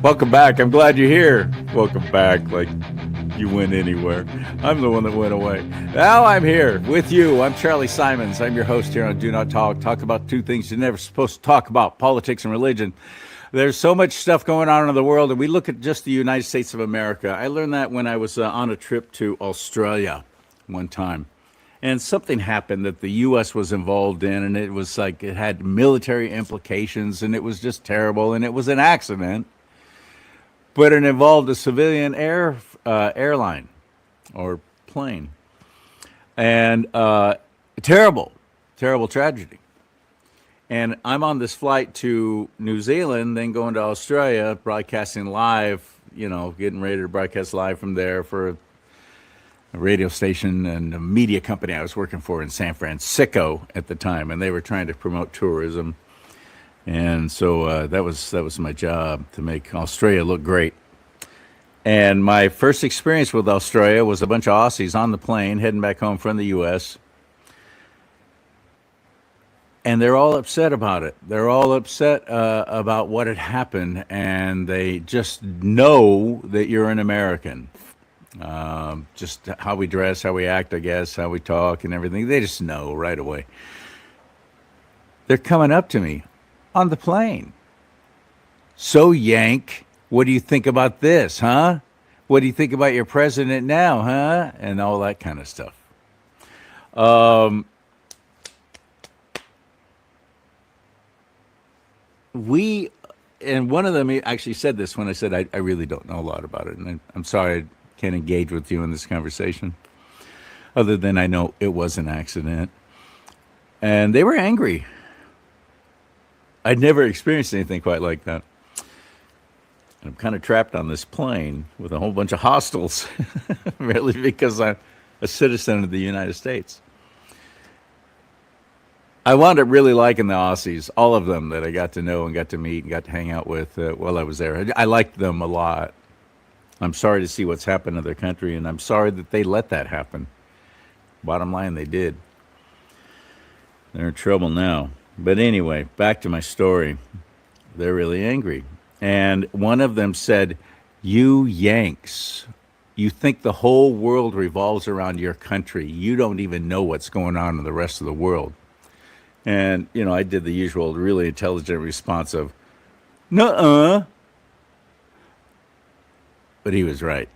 Welcome back. I'm glad you're here. Welcome back. Like you went anywhere. I'm the one that went away. Now I'm here with you. I'm CharLee Simons. I'm your host here on Do Not Talk. Talk about two things you're never supposed to talk about: politics and religion. There's so much stuff going on in the world, and we look at just the United States of America. I learned that when I was on a trip to Australia one time. And something happened that the U.S. was involved in, and it was like it had military implications, and it was just terrible, and it was an accident. But it involved a civilian airline or plane. And terrible tragedy. And I'm on this flight to New Zealand, then going to Australia, broadcasting live, getting ready to broadcast live from there for a radio station and a media company I was working for in San Francisco at the time. And they were trying to promote tourism. And so that was my job, to make Australia look great. And my first experience with Australia was a bunch of Aussies on the plane heading back home from the U.S., and they're all upset about it. They're all upset about what had happened, and they just know that you're an American. Just how we dress, how we act, I guess, how we talk and everything. They just know right away. They're coming up to me on the plane. So, Yank, what do you think about this, huh? What do you think about your president now, huh? And all that kind of stuff. And one of them actually said this when I said, I really don't know a lot about it. And I'm sorry I can't engage with you in this conversation, other than I know it was an accident. And they were angry. I'd never experienced anything quite like that. And I'm kind of trapped on this plane with a whole bunch of hostiles, really, because I'm a citizen of the United States. I wound up really liking the Aussies, all of them that I got to know and got to meet and got to hang out with while I was there. I liked them a lot. I'm sorry to see what's happened to their country, and I'm sorry that they let that happen. Bottom line, they did. They're in trouble now. But anyway, back to my story. They're really angry. And one of them said, "You Yanks, you think the whole world revolves around your country. You don't even know what's going on in the rest of the world." And, I did the usual really intelligent response of, "Nuh-uh." But he was right.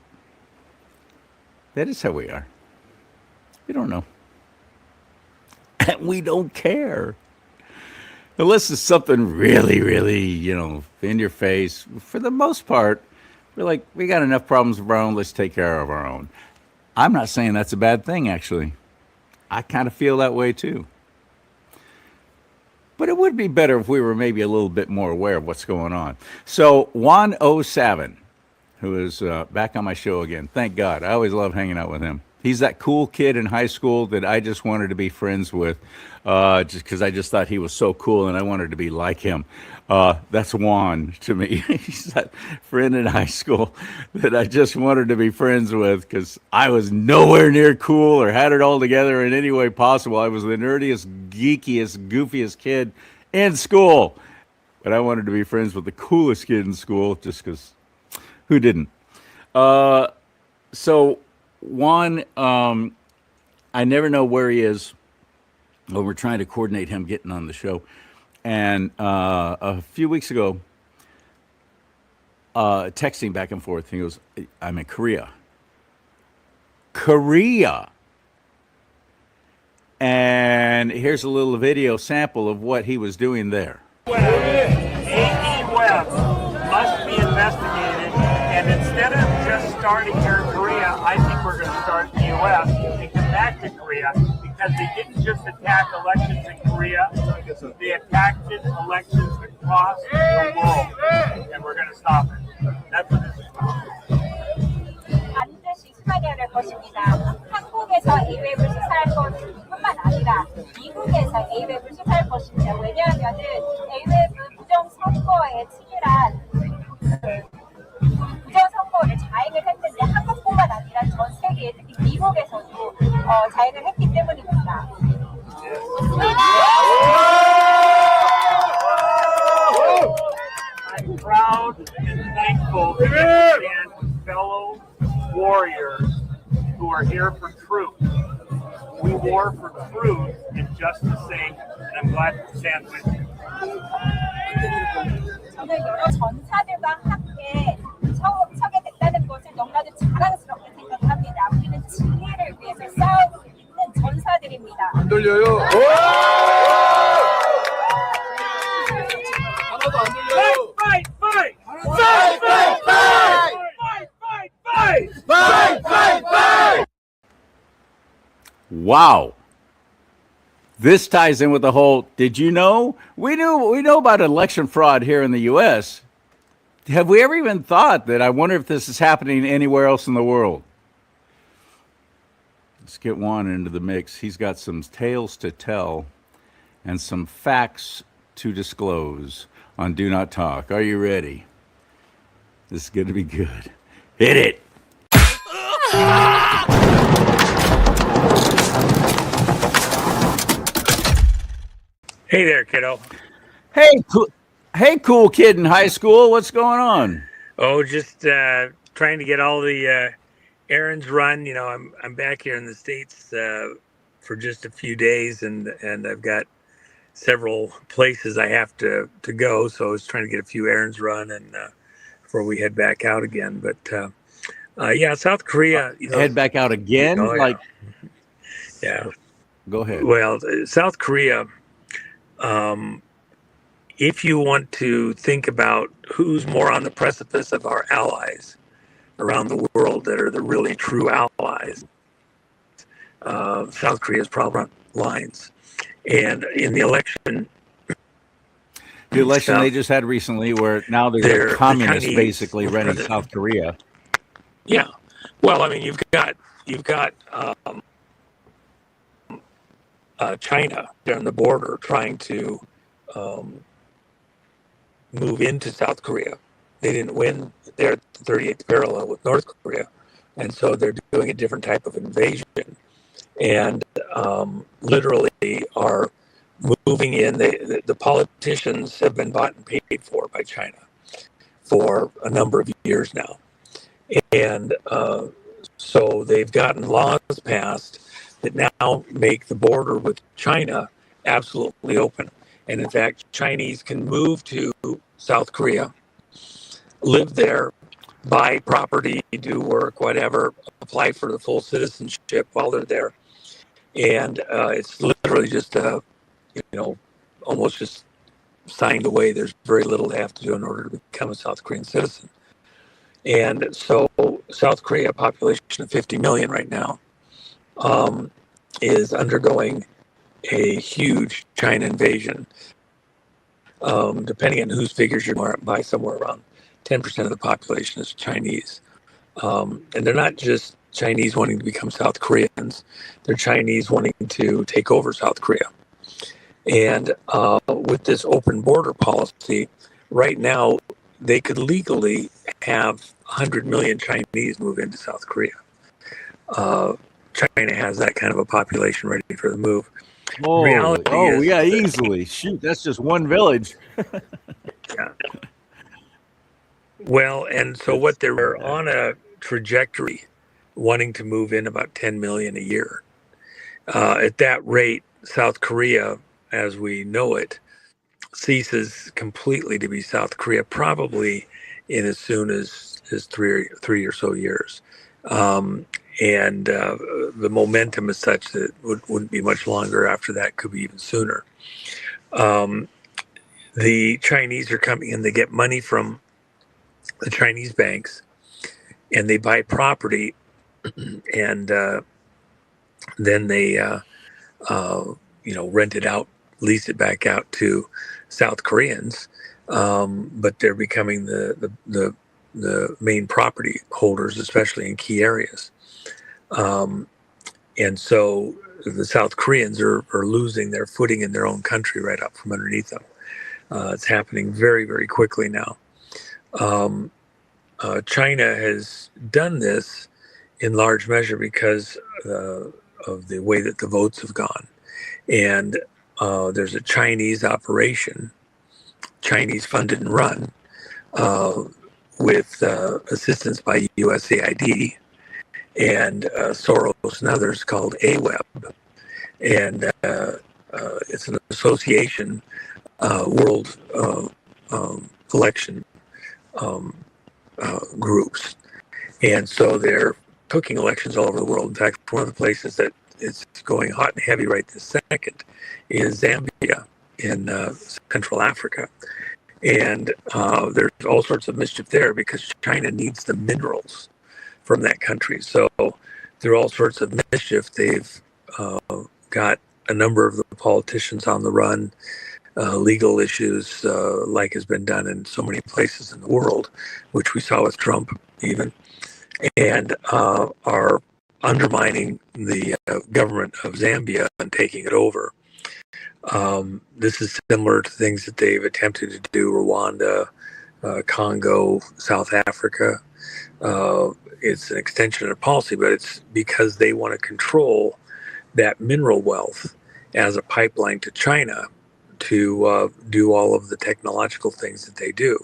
That is how we are. We don't know. And we don't care. Unless it's something really, really, in your face. For the most part, we're like, we got enough problems of our own. Let's take care of our own. I'm not saying that's a bad thing, actually. I kind of feel that way, too. But it would be better if we were maybe a little bit more aware of what's going on. So Juan O'Savin, who is back on my show again. Thank God. I always love hanging out with him. He's that cool kid in high school that I just wanted to be friends with, just because I just thought he was so cool and I wanted to be like him. That's Juan to me. He's that friend in high school that I just wanted to be friends with because I was nowhere near cool or had it all together in any way possible. I was the nerdiest, geekiest, goofiest kid in school. But I wanted to be friends with the coolest kid in school just because who didn't? So Juan, I never know where he is. Well, we're trying to coordinate him getting on the show. And a few weeks ago, texting back and forth, he goes, "I'm in Korea." Korea. And here's a little video sample of what he was doing there. A.E. West must be investigated, and instead of just starting here in Korea, I think we're going to start in the U.S. and come back to Korea, because they didn't just attack elections in Korea, they attacked elections across the world, and we're going to stop it. That's what this is about. 반드시 수사해야 될 것입니다. 한국에서 A웹을 수사할 것뿐만 아니라 미국에서 A웹을 수사할 것입니다. 왜냐하면은 A웹은 부정선거에 치밀한 부정선거를 자행을 했는데 한국뿐만 아니라 전 세계에 특히 미국에서도 자행을 했기 때문입니다. I'm proud and safe, and I'm glad to stand with you. 저는 여러 전사들과 함께 서게 됐다는 것을 너무나도 자랑스럽게 생각합니다. 우리는 진리를 위해서 싸우고 있는 전사들입니다. 안 돌려요. 하나도 안 돌려요. Fight, fight, Fight, fight, fight! Fight, fight, fight! Wow. This ties in with the whole, did you know? We know about election fraud here in the U.S. Have we ever even thought that I wonder if this is happening anywhere else in the world? Let's get Juan into the mix. He's got some tales to tell and some facts to disclose on Do Not Talk. Are you ready? This is going to be good. Hit it. Hey there, kiddo. Hey, cool kid in high school. What's going on? Oh, just trying to get all the errands run. You know, I'm back here in the States for just a few days, and I've got several places I have to go. So I was trying to get a few errands run and before we head back out again. But yeah, South Korea. You know, Head back out again? Oh, yeah. Like, yeah. go ahead. Well, South Korea. If you want to think about who's more on the precipice of our allies around the world that are the really true allies, South Korea's probably front lines. And in the election, they just had recently, where now there's a communist basically running South Korea. Yeah. Well, I mean, you've got China there on the border trying to move into South Korea. They didn't win their 38th parallel with North Korea, and so they're doing a different type of invasion, and literally are moving in. The politicians have been bought and paid for by China for a number of years now, and so they've gotten laws passed that now make the border with China absolutely open. And in fact, Chinese can move to South Korea, live there, buy property, do work, whatever, apply for the full citizenship while they're there. And it's literally just, almost just signed away. There's very little they have to do in order to become a South Korean citizen. And so South Korea, a population of 50 million right now, is undergoing a huge China invasion. Depending on whose figures you're by, somewhere around 10% of the population is Chinese. And they're not just Chinese wanting to become South Koreans, they're Chinese wanting to take over South Korea. And with this open border policy, right now, they could legally have 100 million Chinese move into South Korea. China has that kind of a population ready for the move. Yeah, easily. Shoot, that's just one village. Yeah. Well, and so what they're on a trajectory, wanting to move in about 10 million a year. At that rate, South Korea, as we know it, ceases completely to be South Korea, probably in as soon as three or so years. And the momentum is such that it wouldn't be much longer after that, could be even sooner. The Chinese are coming in, they get money from the Chinese banks, and they buy property, and then they, rent it out, lease it back out to South Koreans, but they're becoming the main property holders, especially in key areas. And so the South Koreans are losing their footing in their own country right up from underneath them. It's happening very, very quickly now. China has done this in large measure because of the way that the votes have gone. And there's a Chinese operation, Chinese funded and run, with assistance by USAID and Soros and others, called AWEB. And it's an association, world election groups. And so they're cooking elections all over the world. In fact, one of the places that is going hot and heavy right this second is Zambia in Central Africa. And there's all sorts of mischief there because China needs the minerals from that country. So through all sorts of mischief, they've got a number of the politicians on the run, legal issues like has been done in so many places in the world, which we saw with Trump even, and are undermining the government of Zambia and taking it over. This is similar to things that they've attempted to do Rwanda, Congo, South Africa. It's an extension of their policy, but it's because they want to control that mineral wealth as a pipeline to China to do all of the technological things that they do.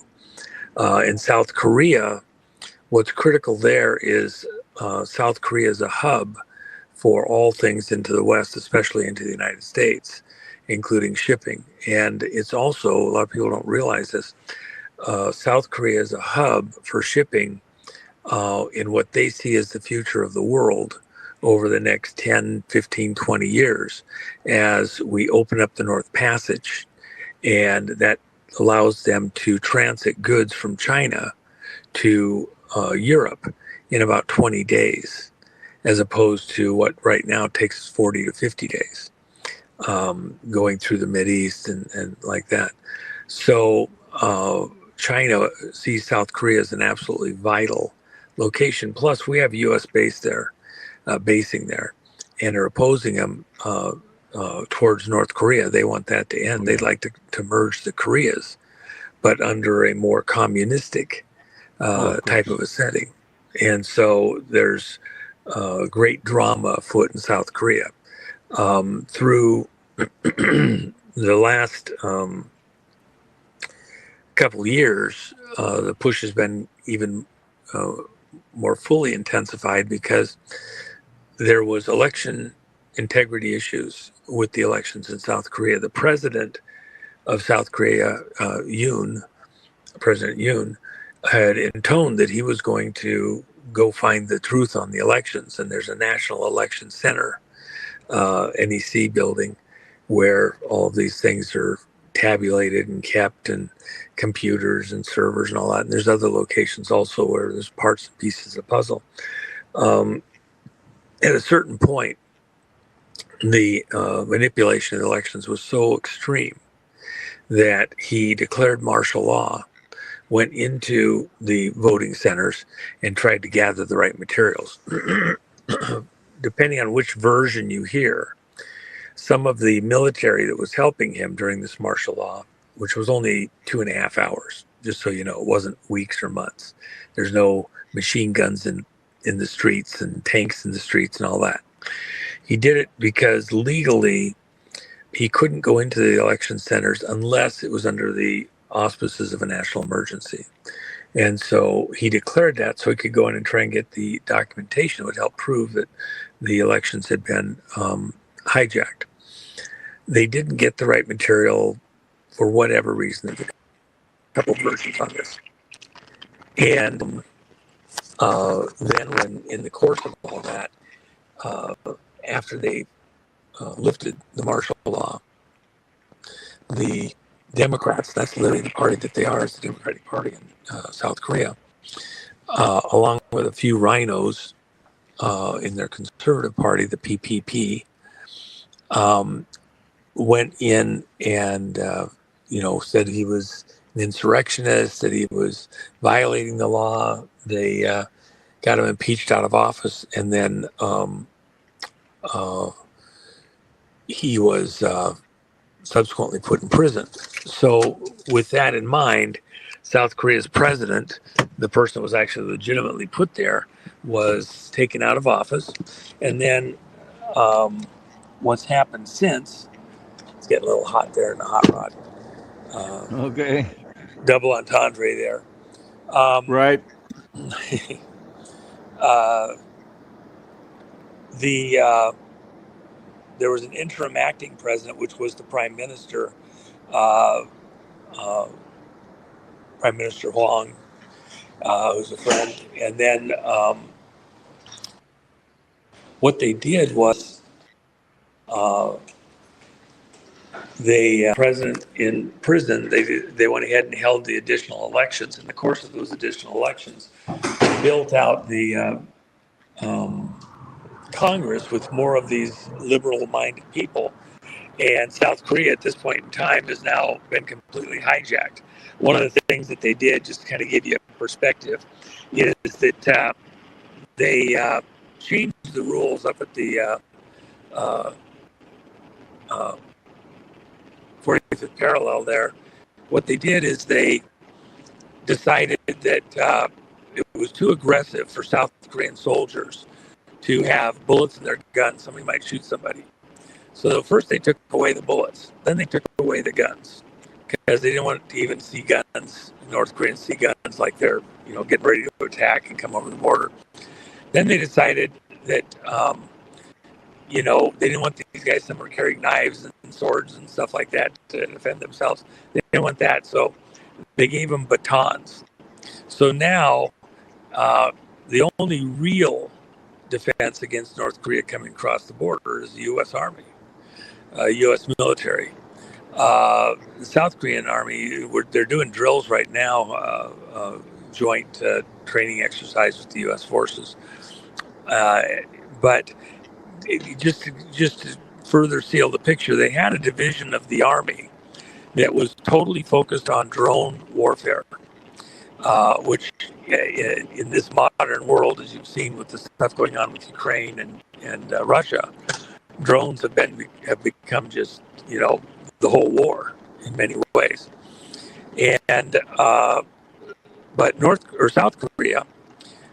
In South Korea, what's critical there is South Korea is a hub for all things into the West, especially into the United States, including shipping. And it's also, a lot of people don't realize this, South Korea is a hub for shipping in what they see as the future of the world over the next 10, 15, 20 years as we open up the North Passage. And that allows them to transit goods from China to Europe in about 20 days, as opposed to what right now takes 40 to 50 days, going through the Mideast and like that. So China sees South Korea as an absolutely vital location. Plus, we have U.S. base there, basing there, and are opposing them towards North Korea. They want that to end. They'd like to merge the Koreas, but under a more communistic type of a setting. And so there's great drama afoot in South Korea. Through the last couple of years, the push has been even more fully intensified because there was election integrity issues with the elections in South Korea. The president of South Korea, President Yoon, had intoned that he was going to go find the truth on the elections. And there's a National Election Center, NEC building, where all of these things are tabulated and kept, and computers and servers and all that. And there's other locations also where there's parts and pieces of the puzzle. At a certain point, the manipulation of the elections was so extreme that he declared martial law, went into the voting centers, and tried to gather the right materials. Depending on which version you hear, some of the military that was helping him during this martial law, which was only 2.5 hours, just so you know, it wasn't weeks or months. There's no machine guns in the streets and tanks in the streets and all that. He did it because legally he couldn't go into the election centers unless it was under the auspices of a national emergency. And so he declared that so he could go in and try and get the documentation that would help prove that the elections had been hijacked. They didn't get the right material for whatever reason. There's a couple versions on this. And then when in the course of all that, after they lifted the martial law, the Democrats, that's literally the party that they are, is the Democratic Party in South Korea, along with a few rhinos in their conservative party, the PPP, went in and, said he was an insurrectionist, that he was violating the law. They got him impeached out of office, and then he was subsequently put in prison. So with that in mind, South Korea's president, the person that was actually legitimately put there, was taken out of office. And then what's happened since, it's getting a little hot there in the hot rod. Okay. Double entendre there. Right. there was an interim acting president, which was the prime minister, uh, uh, Prime Minister Huang, who's a friend. And then what they did was the president in prison, they went ahead and held the additional elections. In the course of those additional elections, built out the Congress with more of these liberal-minded people. And South Korea at this point in time has now been completely hijacked. One of the things that they did, just to kind of give you a perspective, is that they changed the rules up at the 45th parallel there. What they did is they decided that it was too aggressive for South Korean soldiers to have bullets in their guns. Somebody might shoot somebody. So first they took away the bullets, then they took away the guns because they didn't want to even see guns. North Koreans see guns like they're getting ready to attack and come over the border. Then they decided that they didn't want these guys somewhere carrying knives and swords and stuff like that to defend themselves. They didn't want that, so they gave them batons. So now the only real defense against North Korea coming across the border is the U.S. Army, U.S. military. The South Korean Army, they're doing drills right now, joint training exercise with the U.S. forces. But just to further seal the picture, they had a division of the Army that was totally focused on drone warfare, which in this modern world, as you've seen with the stuff going on with Ukraine and Russia, drones have become just the whole war in many ways. And but South Korea,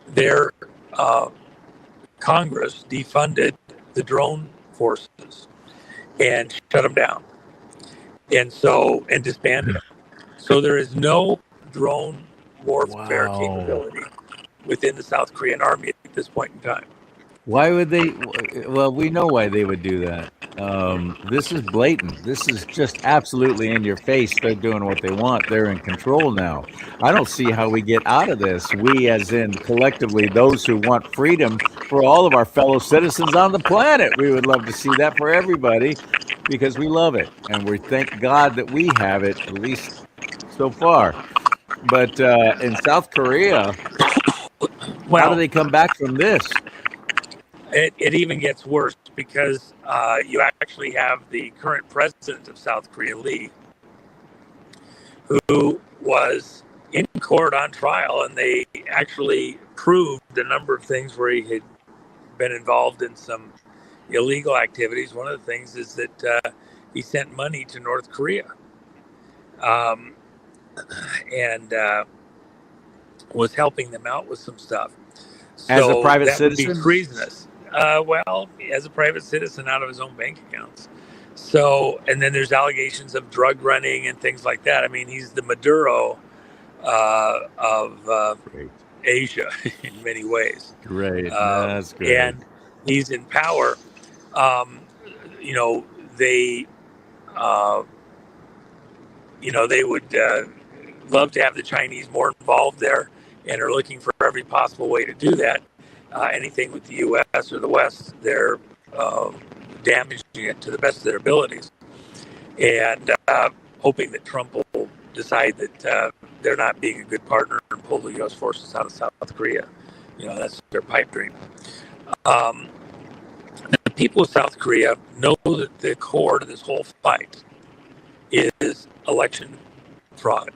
their Congress defunded the drone forces and shut them down, and disbanded them. So there is no drone warfare capability within the South Korean Army at this point in time. Why would they? Well, we know why they would do that. This is blatant. This is just absolutely in your face. They're doing what they want. They're in control now. I don't see how we get out of this. We, as in collectively, those who want freedom for all of our fellow citizens on the planet. We would love to see that for everybody because we love it. And we thank God that we have it, at least so far. But in South Korea, how do they come back from this? It even gets worse because you actually have the current president of South Korea, Lee, who was in court on trial, and they actually proved a number of things where he had been involved in some illegal activities. One of the things is that he sent money to North Korea and was helping them out with some stuff. As a private that citizen? would be treasonous. Well, as a private citizen out of his own bank accounts. So, and then there's allegations of drug running and things like that. I mean, he's the Maduro of Asia in many ways. Great. That's great. And he's in power. They would love to have the Chinese more involved there and are looking for every possible way to do that. Anything with the U.S. or the West, they're damaging it to the best of their abilities, and hoping that Trump will decide that they're not being a good partner and pull the U.S. forces out of South Korea. That's their pipe dream. The people of South Korea know that the core to this whole fight is election fraud,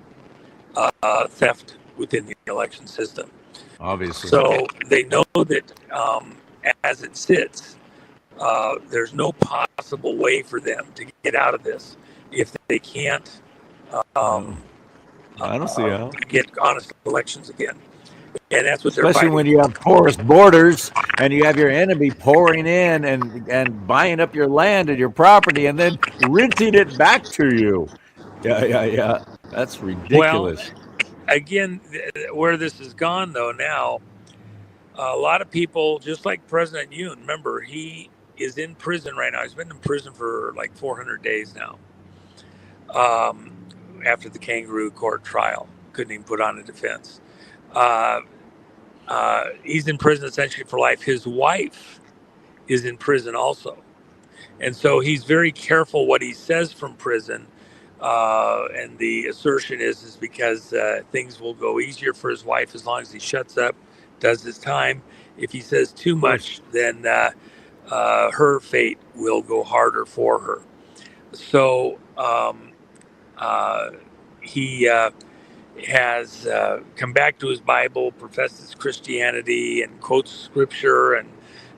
theft within the election system. Obviously. So they know that as it sits, there's no possible way for them to get out of this if they can't I don't see how. get honest elections again. And that's what Especially they're fighting. when you have porous borders and you have your enemy pouring in and buying up your land and your property and then rinsing it back to you. Yeah. That's ridiculous. Well, again, where this has gone, though, now, a lot of people, just like President Yoon, remember, he is in prison right now. He's been in prison for like 400 days now. After the kangaroo court trial, couldn't even put on a defense. He's in prison essentially for life. His wife is in prison also. And so he's very careful what he says from prison. And the assertion is because things will go easier for his wife as long as he shuts up, does his time. If he says too much, then her fate will go harder for her. So he has come back to his Bible, professes Christianity, and quotes scripture and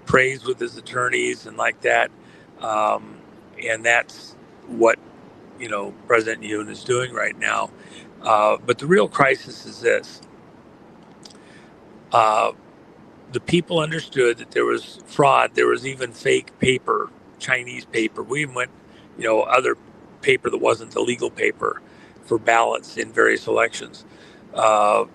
prays with his attorneys and like that. And that's what, President Yoon is doing right now. But the real crisis is this. The people understood that there was fraud. There was even fake paper, Chinese paper. We even went, other paper that wasn't the legal paper for ballots in various elections. So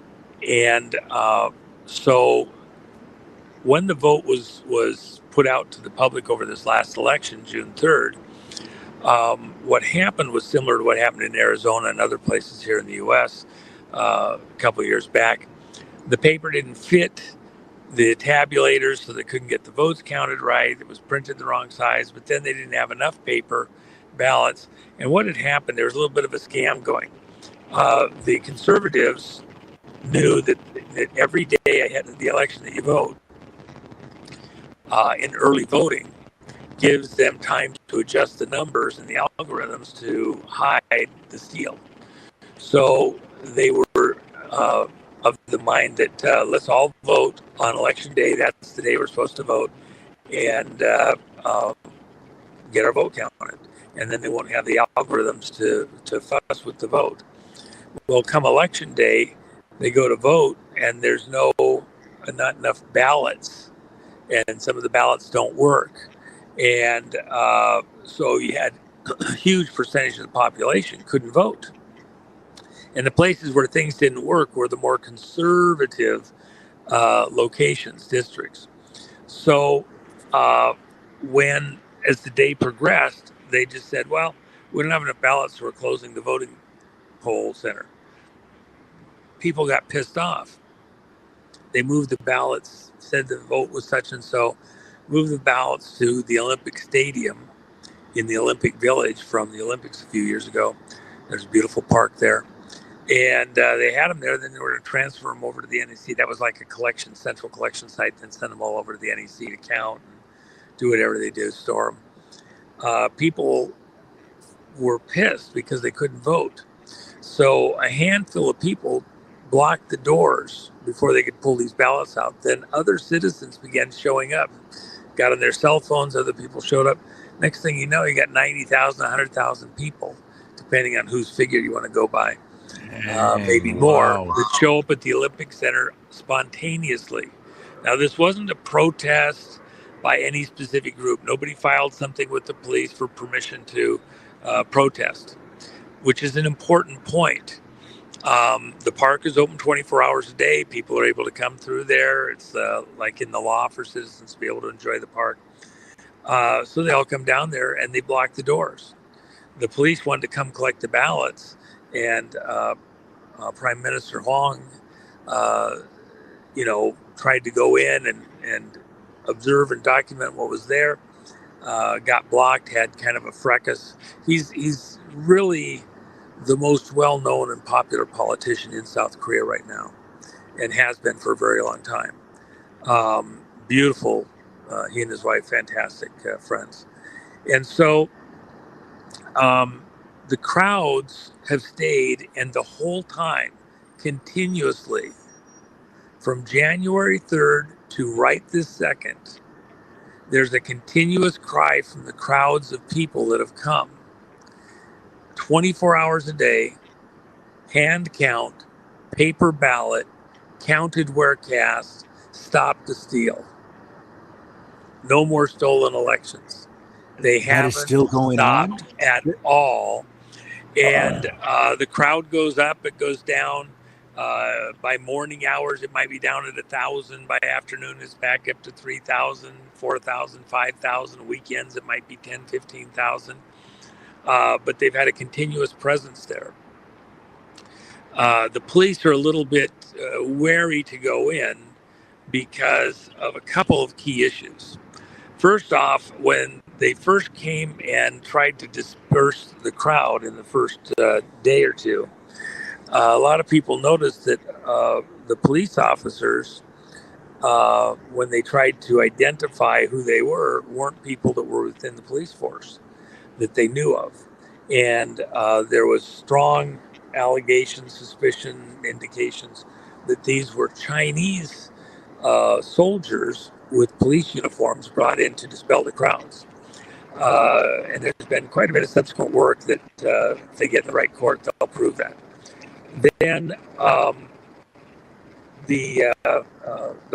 when the vote was put out to the public over this last election, June 3rd, what happened was similar to what happened in Arizona and other places here in the U.S. A couple of years back. The paper didn't fit the tabulators, so they couldn't get the votes counted right. It was printed the wrong size, but then they didn't have enough paper ballots. And what had happened, there was a little bit of a scam going. The conservatives knew that every day ahead of the election that you vote, in early voting, gives them time to adjust the numbers and the algorithms to hide the steal. So they were of the mind that let's all vote on election day. That's the day we're supposed to vote, and get our vote counted. And then they won't have the algorithms to fuss with the vote. Well, come election day, they go to vote, and there's not enough ballots, and some of the ballots don't work. And so you had a huge percentage of the population couldn't vote. And the places where things didn't work were the more conservative locations, districts. So as the day progressed, they just said, well, we don't have enough ballots, so we're closing the voting poll center. People got pissed off. They moved the ballots, said the vote was such and so, moved the ballots to the Olympic Stadium in the Olympic Village from the Olympics a few years ago. There's a beautiful park there. And they had them there. Then they were going to transfer them over to the NEC. That was like a central collection site, then send them all over to the NEC to count and do whatever they do, store them. People were pissed because they couldn't vote. So a handful of people blocked the doors before they could pull these ballots out. Then other citizens began showing up, got on their cell phones, other people showed up. Next thing you know, you got 90,000, 100,000 people, depending on whose figure you want to go by. Maybe more, that show up at the Olympic Center spontaneously. Now, this wasn't a protest by any specific group. Nobody filed something with the police for permission to protest, which is an important point. The park is open 24 hours a day. People are able to come through there. It's like in the law for citizens to be able to enjoy the park. So they all come down there and they block the doors. The police wanted to come collect the ballots, and Prime Minister Huang, tried to go in and observe and document what was there. Got blocked, had kind of a fracas. He's really the most well-known and popular politician in South Korea right now, and has been for a very long time. Beautiful, he and his wife, fantastic friends. And so the crowds have stayed, and the whole time, continuously, from January 3rd to right this second, there's a continuous cry from the crowds of people that have come. 24 hours a day, hand count, paper ballot, counted where cast, stop the steal. No more stolen elections. They haven't still going stopped on at all. And the crowd goes up, it goes down. By morning hours, it might be down at 1,000. By afternoon, it's back up to 3,000, 4,000, 5,000. Weekends, it might be 10, 15,000. But they've had a continuous presence there. The police are a little bit wary to go in because of a couple of key issues. First off, when they first came and tried to disperse the crowd in the first day or two, a lot of people noticed that the police officers, when they tried to identify who they were, weren't people that were within the police force that they knew of. And there was strong allegations, suspicion, indications that these were Chinese soldiers with police uniforms brought in to dispel the crowds. And there's been quite a bit of subsequent work that if they get in the right court, they'll prove that. Then the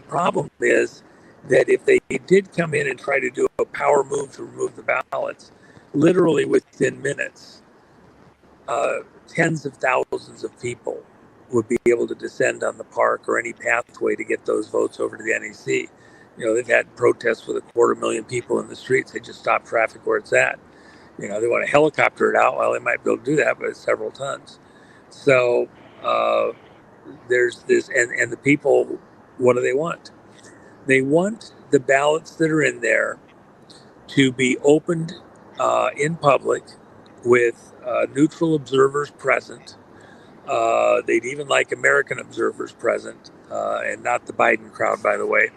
problem is that if they did come in and try to do a power move to remove the ballots, literally within minutes, tens of thousands of people would be able to descend on the park or any pathway to get those votes over to the NEC. You know, they've had protests with 250,000 people in the streets. They just stop traffic where it's at. You know, they want to helicopter it out. Well, they might be able to do that, but it's several tons. So there's this, and the people, what do they want? They want the ballots that are in there to be opened in public with neutral observers present. They'd even like American observers present, and not the Biden crowd, by the way.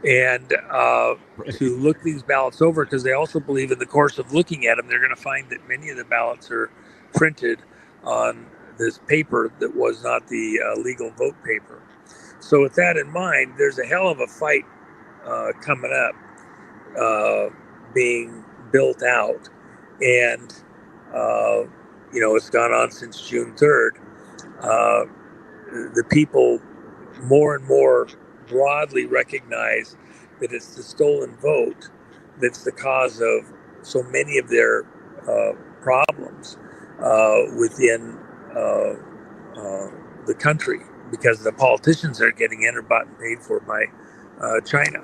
And to look these ballots over, because they also believe in the course of looking at them, they're going to find that many of the ballots are printed on this paper that was not the legal vote paper. So with that in mind, there's a hell of a fight coming up, being built out. And, you know, it's gone on since June 3rd. The people more and more broadly recognize that it's the stolen vote that's the cause of so many of their problems within the country, because the politicians are getting in are bought and paid for by China.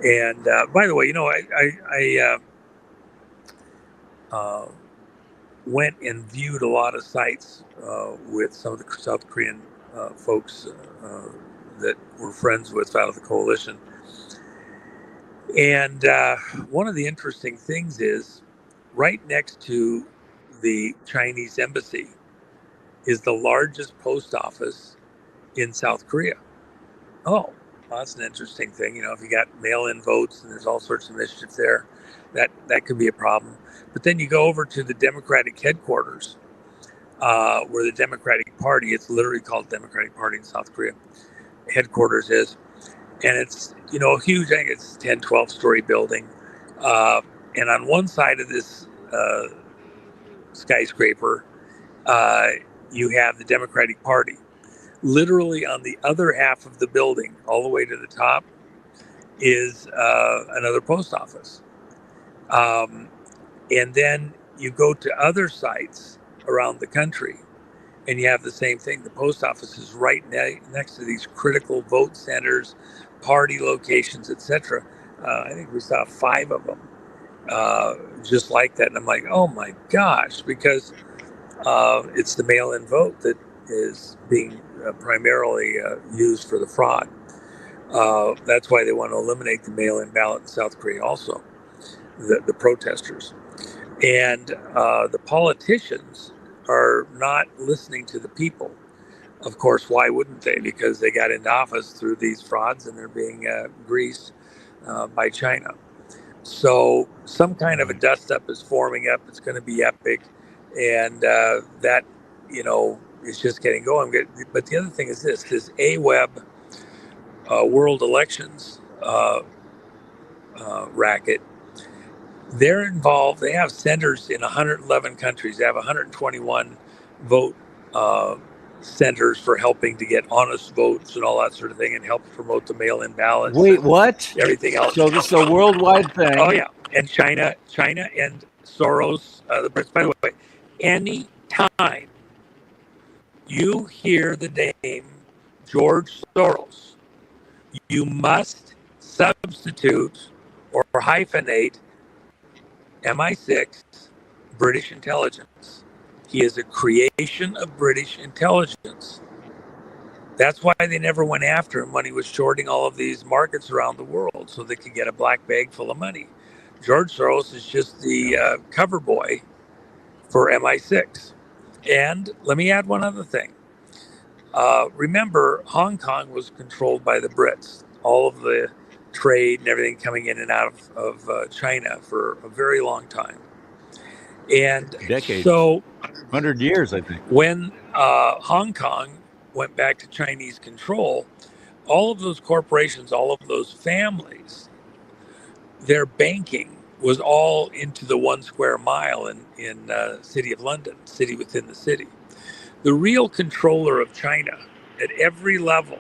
And by the way, you know, I went and viewed a lot of sites with some of the South Korean folks that we're friends with out of the coalition. And one of the interesting things is right next to the Chinese embassy is the largest post office in South Korea. Oh, well, that's an interesting thing. You know, if you got mail-in votes and there's all sorts of mischief there, that could be a problem. But then you go over to the Democratic headquarters, where the Democratic Party, it's literally called Democratic Party in South Korea, headquarters is. And it's, you know, huge, I think it's 10, 12-story building. And on one side of this skyscraper, you have the Democratic Party. Literally on the other half of the building, all the way to the top, is another post office. And then you go to other sites around the country, and you have the same thing. The post office is right next to these critical vote centers, party locations, etc. I think we saw 5 of them just like that. And I'm like, oh my gosh, because it's the mail-in vote that is being primarily used for the fraud. That's why they want to eliminate the mail-in ballot in South Korea also, the protesters. And the politicians are not listening to the people. Of course, why wouldn't they? Because they got into office through these frauds and they're being greased by China. So some kind of a dust-up is forming up. It's going to be epic. And that, you know, is just getting going. But the other thing is this AWEB World Elections racket, they're involved. They have centers in 111 countries. They have 121 vote centers for helping to get honest votes and all that sort of thing, and help promote the mail-in ballots. Wait, what? Everything else. So this is a worldwide thing. Oh yeah, and China and Soros. By the way, any time You hear the name George Soros, you must substitute or hyphenate MI6, British intelligence. He is a creation of British intelligence. That's why they never went after him when he was shorting all of these markets around the world so they could get a black bag full of money. George Soros is just the cover boy for MI6. And let me add one other thing. Remember, Hong Kong was controlled by the Brits. All of the trade and everything coming in and out of China for a very long time. And Decades. so 100 years, I think. when Hong Kong went back to Chinese control, all of those corporations, all of those families, their banking was all into the 1 square mile in city of London, city within the city. The real controller of China at every level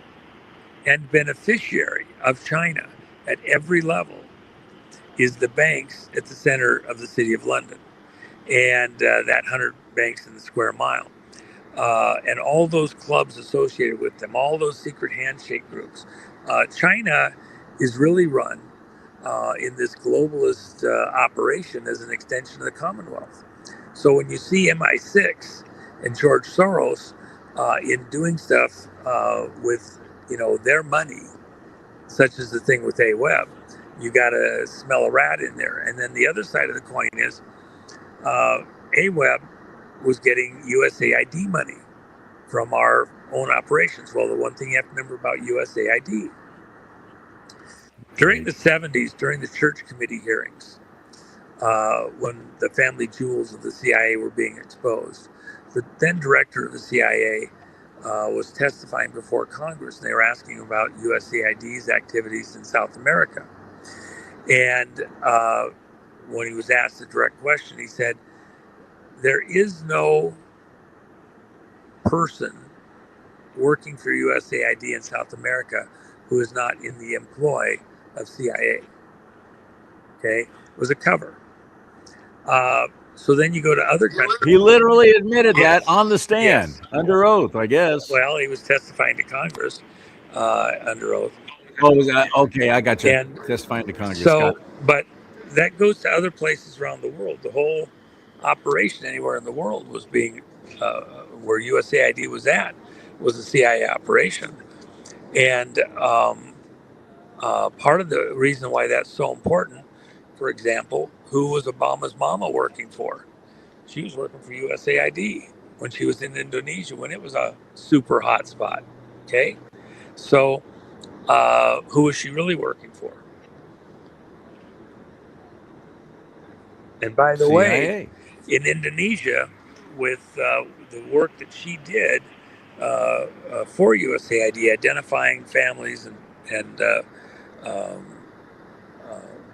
and beneficiary of China at every level is the banks at the center of the city of London and that 100 banks in the square mile. And all those clubs associated with them, all those secret handshake groups. China is really run in this globalist operation as an extension of the Commonwealth. So when you see MI6 and George Soros in doing stuff with their money, such as the thing with AWeb, you got to smell a rat in there. And then the other side of the coin is AWeb was getting USAID money from our own operations. Well, the one thing you have to remember about USAID, during the 70s, during the Church Committee hearings, when the family jewels of the CIA were being exposed, the then director of the CIA was testifying before Congress, and they were asking about USAID's activities in South America. And when he was asked a direct question, he said, there is no person working for USAID in South America who is not in the employ of CIA. Okay, it was a cover. So then you go to other countries. He literally admitted that on the stand, Yes. under oath, I guess. Well, he was testifying to Congress under oath. Oh, was that okay? I got you. And Testifying to Congress. So, but that goes to other places around the world. The whole operation anywhere in the world was being, where USAID was at, was a CIA operation. And part of the reason why that's so important, for example, who was Obama's mama working for? She was working for USAID when she was in Indonesia, when it was a super hot spot. Okay, so who was she really working for? And by the way, in Indonesia, with the work that she did for USAID, identifying families and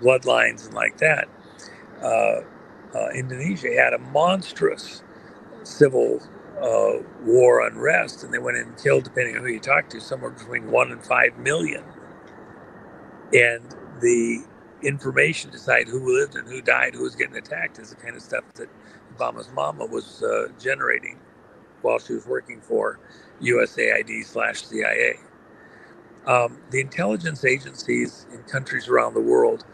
bloodlines and like that, Indonesia had a monstrous civil war unrest, and they went in and killed, depending on who you talk to, somewhere between 1 and 5 million. And the information to decide who lived and who died, who was getting attacked, is the kind of stuff that Obama's mama was generating while she was working for USAID/CIA. The intelligence agencies in countries around the world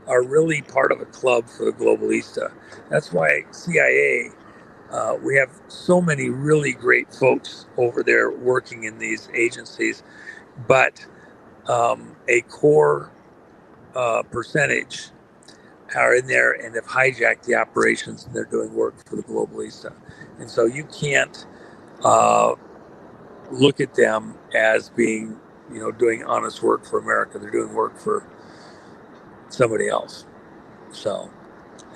are really part of a club for the globalista. That's why CIA, we have so many really great folks over there working in these agencies, but a core percentage are in there and have hijacked the operations, and they're doing work for the globalista. And so you can't look at them as being, doing honest work for America. They're doing work for somebody else. So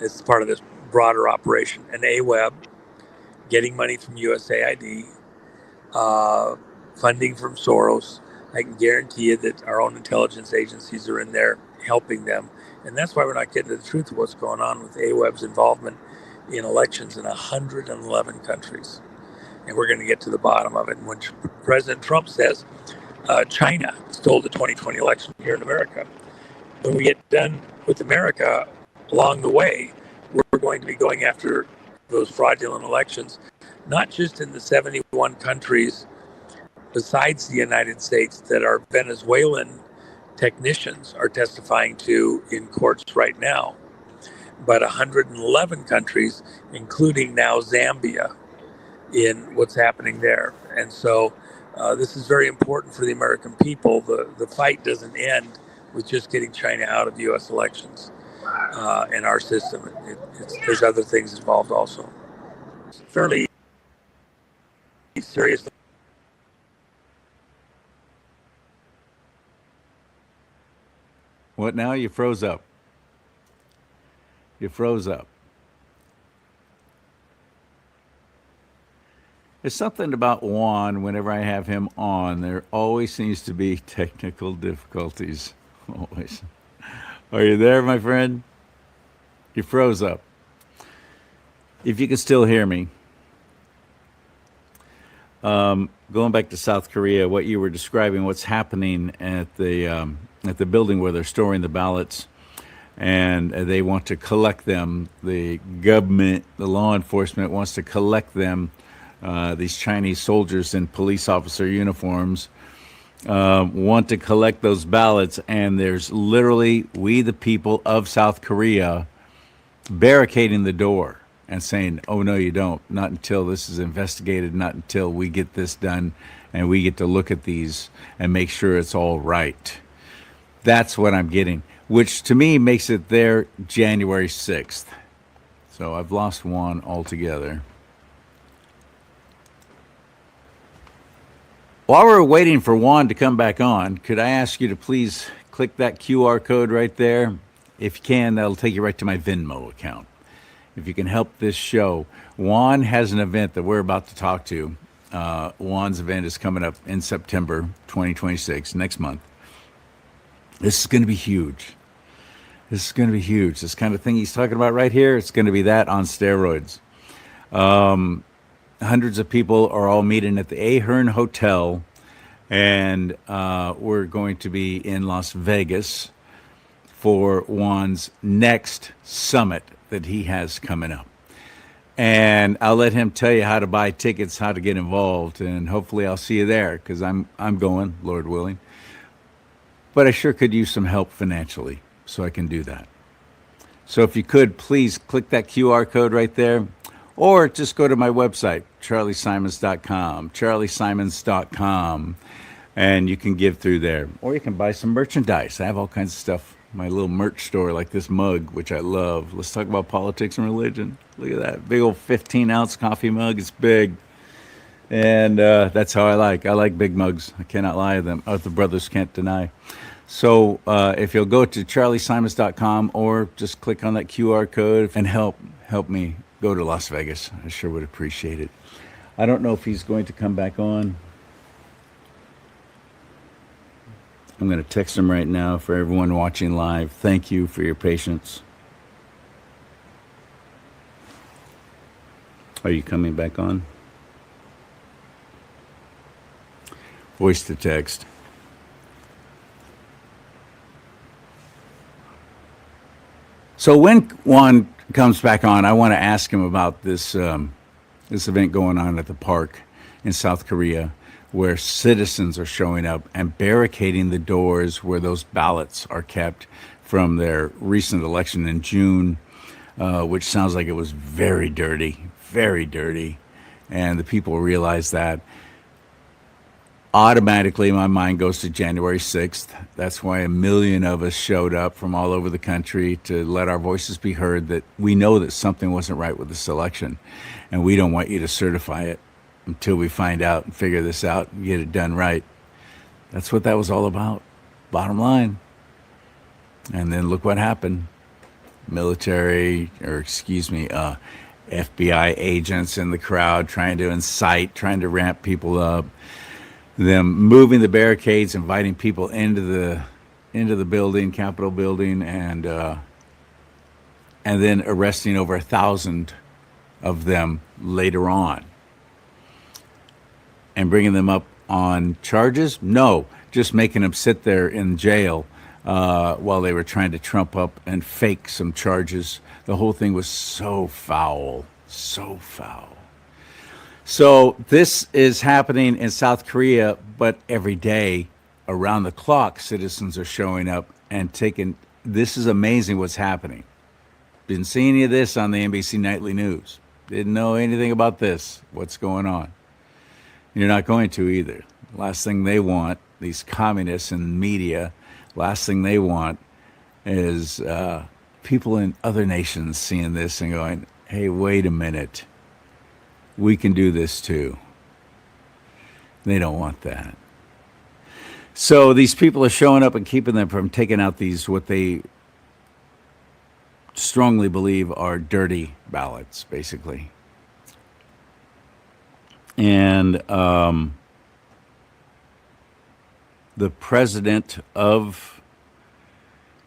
it's part of this broader operation. And AWeb, getting money from USAID, funding from Soros. I can guarantee you that our own intelligence agencies are in there helping them. And that's why we're not getting to the truth of what's going on with AWeb's involvement in elections in 111 countries. And we're going to get to the bottom of it. And when President Trump says China stole the 2020 election here in America, when we get done with America along the way, we're going to be going after those fraudulent elections not just in the 71 countries besides the United States that our Venezuelan technicians are testifying to in courts right now, but 111 countries, including now Zambia, in what's happening there. And so this is very important for the American people. The fight doesn't end with just getting China out of U.S. elections in our system. There's other things involved also. It's fairly serious. What now? You froze up. You froze up. There's something about Juan, whenever I have him on, there always seems to be technical difficulties. Always. Are you there, my friend? You froze up. If you can still hear me. Going back to South Korea, what you were describing, what's happening at the building where they're storing the ballots, and they want to collect them. The government, the law enforcement wants to collect them. These Chinese soldiers in police officer uniforms want to collect those ballots, and there's literally we, the people of South Korea, barricading the door and saying, oh, no, you don't. Not until this is investigated, not until we get this done and we get to look at these and make sure it's all right. That's what I'm getting, which to me makes it there January 6th. So I've lost one altogether. While we're waiting for Juan to come back on, could I ask you to please click that QR code right there? If you can, that'll take you right to my Venmo account. If you can help this show. Juan has an event that we're about to talk to. Juan's event is coming up in September 2026, next month. This is going to be huge. This is going to be huge. This kind of thing he's talking about right here, it's going to be that on steroids. Hundreds of people are all meeting at the Ahern Hotel, and we're going to be in Las Vegas for Juan's next summit that he has coming up. And I'll let him tell you how to buy tickets, how to get involved, and hopefully I'll see you there because I'm going, Lord willing. But I sure could use some help financially, so I can do that. So if you could, please click that QR code right there. Or just go to my website, CharLeeSimons.com, CharLeeSimons.com, and you can give through there. Or you can buy some merchandise. I have all kinds of stuff. My little merch store, like this mug, which I love. Let's talk about politics and religion. Look at that big old 15-ounce coffee mug. It's big. And that's how I like. I like big mugs. I cannot lie to them. The brothers can't deny. So if you'll go to CharLeeSimons.com or just click on that QR code and help me go to Las Vegas. I sure would appreciate it. I don't know if he's going to come back on. I'm going to text him right now for everyone watching live. Thank you for your patience. Are you coming back on? Voice to text. So when Juan comes back on, I want to ask him about this event going on at the park in South Korea, where citizens are showing up and barricading the doors where those ballots are kept from their recent election in June, which sounds like it was very dirty, and the people realize that. Automatically, my mind goes to January 6th. That's why 1 million of us showed up from all over the country to let our voices be heard, that we know that something wasn't right with this election, and we don't want you to certify it until we find out and figure this out and get it done right. That's what that was all about, bottom line. And then look what happened. FBI agents in the crowd trying to incite, trying to ramp people up. Them moving the barricades, inviting people into the building, Capitol building, and then arresting over 1,000 of them later on. And bringing them up on charges? No, just making them sit there in jail while they were trying to trump up and fake some charges. The whole thing was so foul, so foul. So this is happening in South Korea, but every day, around the clock, citizens are showing up and taking. This is amazing what's happening. Didn't see any of this on the NBC Nightly News. Didn't know anything about this. What's going on? You're not going to either. Last thing they want, these communists and media, last thing they want is people in other nations seeing this and going, hey, wait a minute. We can do this too. They don't want that. So these people are showing up and keeping them from taking out these, what they strongly believe are dirty ballots, basically. And the president of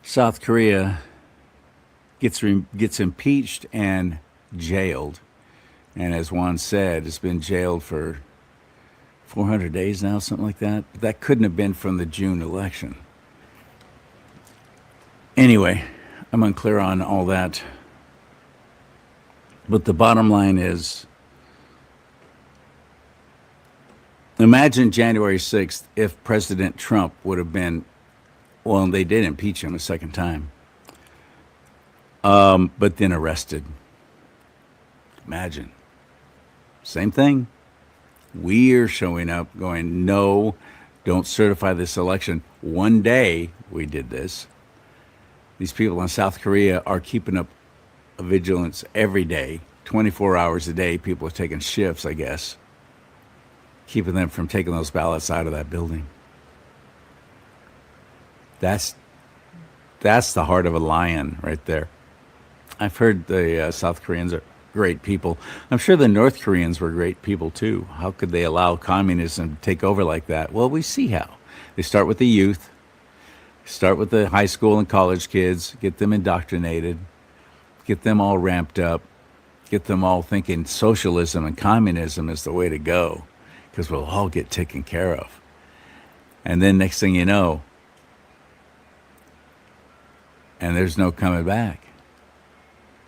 South Korea gets impeached and jailed. And as Juan said, it's been jailed for 400 days now, something like that. But that couldn't have been from the June election. Anyway, I'm unclear on all that. But the bottom line is, imagine January 6th if President Trump would have been, well, they did impeach him a second time, but then arrested. Imagine. Same thing. We're showing up going, no, don't certify this election. One day we did this. These people in South Korea are keeping up a vigilance every day, 24 hours a day. People are taking shifts, I guess, keeping them from taking those ballots out of that building. That's the heart of a lion right there. I've heard the South Koreans are great people. I'm sure the North Koreans were great people too. How could they allow communism to take over like that? Well, we see how. They start with the youth, start with the high school and college kids, get them indoctrinated, get them all ramped up, get them all thinking socialism and communism is the way to go because we'll all get taken care of. And then next thing you know, and there's no coming back.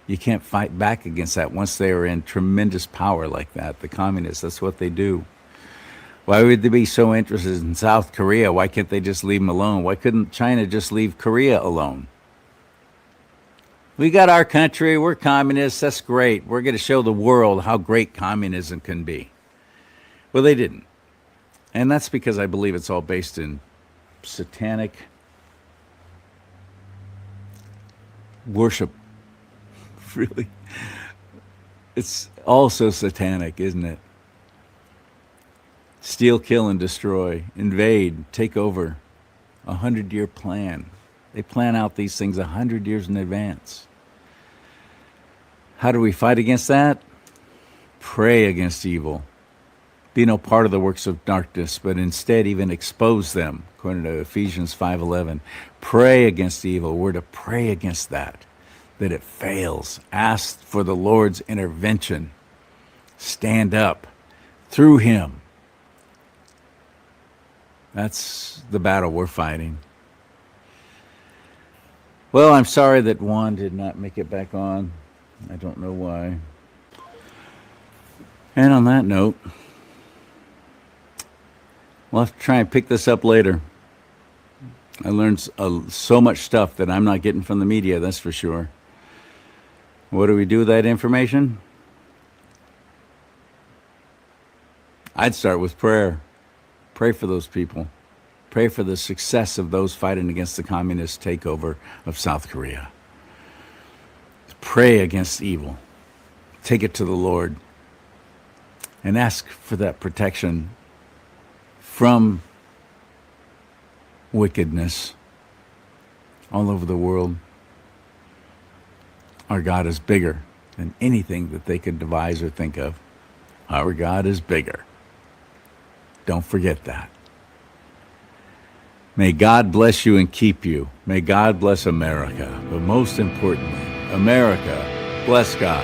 You can't fight back against that once they are in tremendous power like that. The communists, that's what they do. Why would they be so interested in South Korea? Why can't they just leave them alone? Why couldn't China just leave Korea alone? We got our country, we're communists, that's great. We're going to show the world how great communism can be. Well, they didn't. And that's because I believe it's all based in satanic worship. Really, it's all so satanic, isn't it? Steal, kill, and destroy, invade, take over, 100-year plan. They plan out these things 100 years in advance. How do we fight against that? Pray against evil. Be no part of the works of darkness, but instead even expose them, according to Ephesians 5:11. Pray against evil. We're to pray against that it fails. Ask for the Lord's intervention. Stand up through him. That's the battle we're fighting. Well, I'm sorry that Juan did not make it back on. I don't know why. And on that note, we'll have to try and pick this up later. I learned so much stuff that I'm not getting from the media, that's for sure. What do we do with that information? I'd start with prayer. Pray for those people. Pray for the success of those fighting against the communist takeover of South Korea. Pray against evil. Take it to the Lord. And ask for that protection from wickedness all over the world. Our God is bigger than anything that they could devise or think of. Our God is bigger. Don't forget that. May God bless you and keep you. May God bless America. But most importantly, America, bless God.